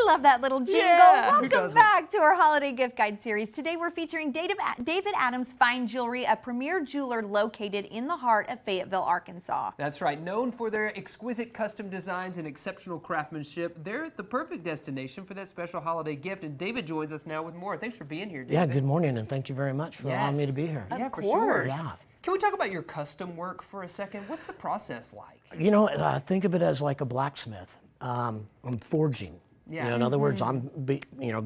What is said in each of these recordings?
I love that little jingle. Yeah, Welcome back to our holiday gift guide series. Today we're featuring David Adams Fine Jewelry, a premier jeweler located in the heart of Fayetteville, Arkansas. That's right. Known for their exquisite custom designs and exceptional craftsmanship, they're the perfect destination for that special holiday gift. And David joins us now with more. Thanks for being here, David. Yeah, good morning, and thank you very much for allowing me to be here. Yeah, Of for course. sure. Yeah. Can we talk about your custom work for a second? What's the process like? You know, think of it as like a blacksmith. I'm forging. Yeah. You know, in other words, I'm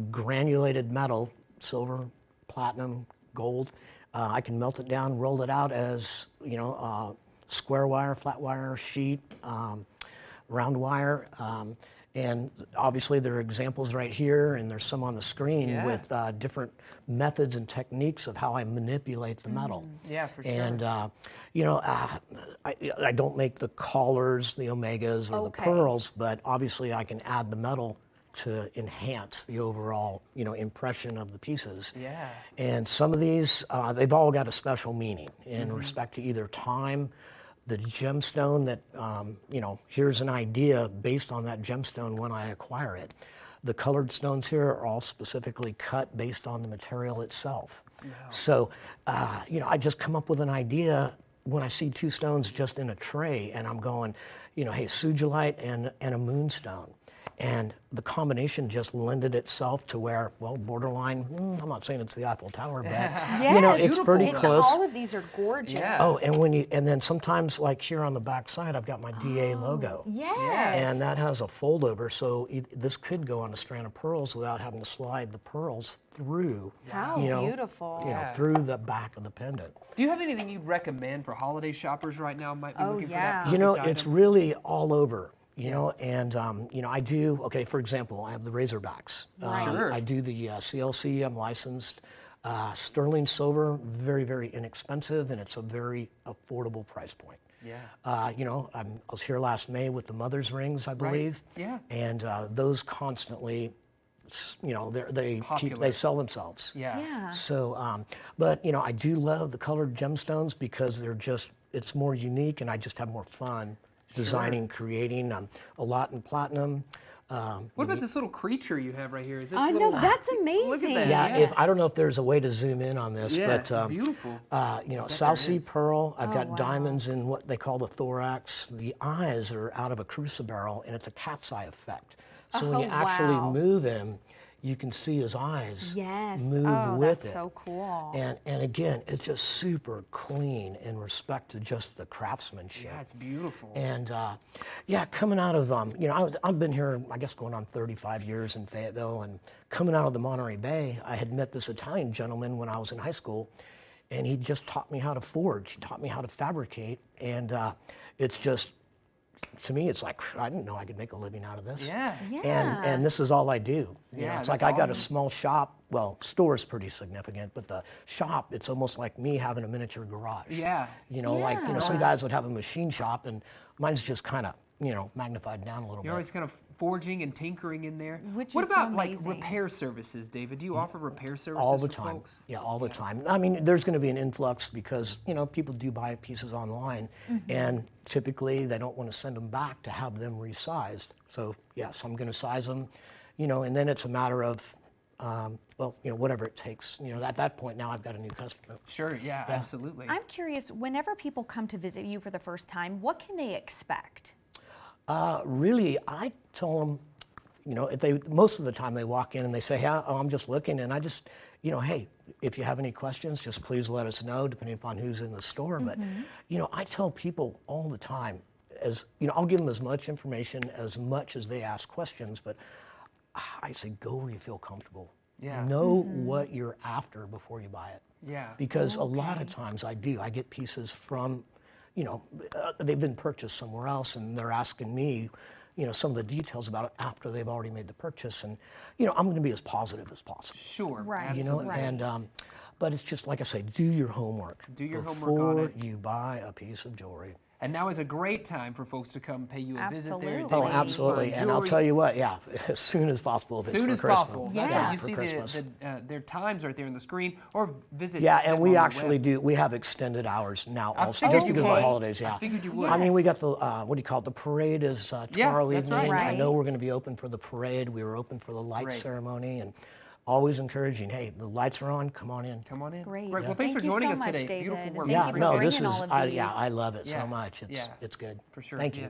granulated metal, silver, platinum, gold. I can melt it down, roll it out as square wire, flat wire, sheet, round wire. And obviously there are examples right here, and there's some on the screen with different methods and techniques of how I manipulate the metal. Yeah, for sure. And I don't make the collars, the omegas, or the pearls, but obviously I can add the metal to enhance the overall, impression of the pieces. Yeah. And some of these, they've all got a special meaning in respect to either time, the gemstone that, here's an idea based on that gemstone when I acquire it. The colored stones here are all specifically cut based on the material itself. Wow. So, I just come up with an idea when I see two stones just in a tray, and I'm going, hey, sugilite and a moonstone. And the combination just lended itself to where, well, borderline, I'm not saying it's the Eiffel Tower, but, it's pretty close. All of these are gorgeous. Yes. Oh, and then sometimes, like here on the back side, I've got my DA logo. Yes. And that has a fold over, so this could go on a strand of pearls without having to slide the pearls through. How beautiful. Through the back of the pendant. Do you have anything you'd recommend for holiday shoppers right now who might be looking for that yeah. perfect It's item? really all over. And I do, for example, I have the Razorbacks. Sure. I do the CLC, I'm licensed. Sterling silver, very, very inexpensive, and it's a very affordable price point. Yeah. I was here last May with the mother's rings, I believe. Yeah. And those constantly, they Popular. sell themselves. Yeah. So, but I do love the colored gemstones because it's more unique, and I just have more fun designing, creating, a lot in platinum. What about this little creature you have right here? Is this I little, know, that's amazing. Look at that. Yeah, I don't know if there's a way to zoom in on this, Yeah, but beautiful. South Sea is. pearl. I've got diamonds in what they call the thorax. The eyes are out of a crucibarrel, and it's a cat's eye effect. So when you actually move him, you can see his eyes move with that's it. so cool. And again, it's just super clean in respect to just the craftsmanship. Yeah, it's beautiful. And coming out of I've been here, I guess, going on 35 years in Fayetteville, and coming out of the Monterey Bay, I had met this Italian gentleman when I was in high school, and he just taught me how to forge. He taught me how to fabricate, and it's just, to me, it's like, I didn't know I could make a living out of this. Yeah. And this is all I do. Yeah, It's that's like I got a awesome. small shop. Well, store's pretty significant, but the shop, it's almost like me having a miniature garage. Yeah. Some guys would have a machine shop, and mine's just kind of, magnified down a little You're bit. always kind of forging and tinkering in there. Which what is so about like amazing. repair services, David? Do you offer repair services All the for time. folks? Yeah, all the time. I mean, there's going to be an influx because, people do buy pieces online, and typically they don't want to send them back to have them resized. So, yes, I'm going to size them, and then it's a matter of, whatever it takes. At that point now I've got a new customer. Sure, yeah, absolutely. I'm curious, whenever people come to visit you for the first time, what can they expect? Really, I tell them, most of the time they walk in and they say, hey, I'm just looking, and I just, hey, if you have any questions, just please let us know, depending upon who's in the store. But, I tell people all the time, I'll give them as much information as much as they ask questions, but I say, go where you feel comfortable. Yeah. Know what you're after before you buy it. Yeah. Because a lot of times I get pieces from, they've been purchased somewhere else, and they're asking me, some of the details about it after they've already made the purchase. And, I'm going to be as positive as possible. Sure, Right. absolutely. And But it's just like I say, do your homework. Do your homework on it. before you buy a piece of jewelry. And now is a great time for folks to come pay you a visit there. Absolutely. Oh, David David's absolutely. Fine And I'll Jewelry. tell you what, yeah, as soon as possible. If As it's soon for as Christmas. possible. That's Yeah. right. You for see Christmas. their times right there on the screen, or visit. Yeah, them and we on the actually web. do. We have extended hours now, I also, figured just you because of would. the holidays. I Yeah, figured you would. I mean, we got Yes. the what do you call it? The parade is Yeah, tomorrow that's evening. right. I know Right. we're going to be open for the parade. We were open for the light Great. ceremony, and always encouraging. Hey, the lights are on. Come on in. Come on in. Great. Well, Yeah. thanks for Thank you joining so us much, today. David. Beautiful And work. thank Yeah, you for no, bringing this is all of I, these. yeah, I love it Yeah. so much. Yeah. It's good. For sure. Thank Yeah. you.